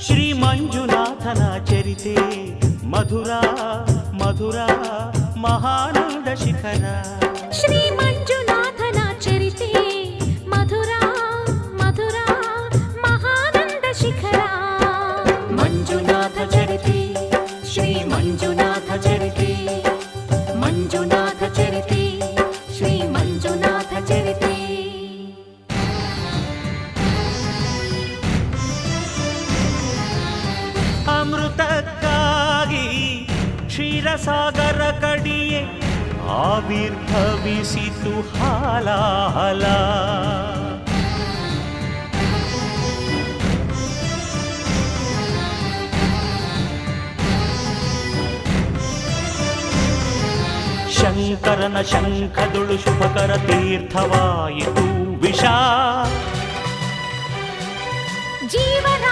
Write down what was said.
ಶ್ರೀ ಮಂಜುನಾಥನ ಚರಿತೆ ಮಧುರ ಮಧುರ ಮಹಾನಂದ ಶಿಖರ. ಶ್ರೀ ಮಂಜುನಾಥನ ಚರಿತೆ ಮಧುರ ಮಧುರ ಮಹಾನಂದ ಶಿಖರ. ಮಂಜುನಾಥ ಚರಿತೆ ಶ್ರೀ ಮಂಜುನಾಥ ಚರಿತೆ ಮಂಜುನಾಥ ಚರಿತೆ ಶ್ರೀ ಮಂಜುನಾಥ ಚರಿತೆ. ಅಮೃತಕ್ಕಾಗಿ ಕ್ಷೀರಸಾಗರ ಕಡಿಯೆ ಆವಿರ್ಭವಿಸಿತು ಹಾಲಾಹಲ. ಶಂಕರನ ಶಂಖದುಳು ಶುಭಕರ ತೀರ್ಥವಾಯಿತು ವಿಷ. ಜೀವನ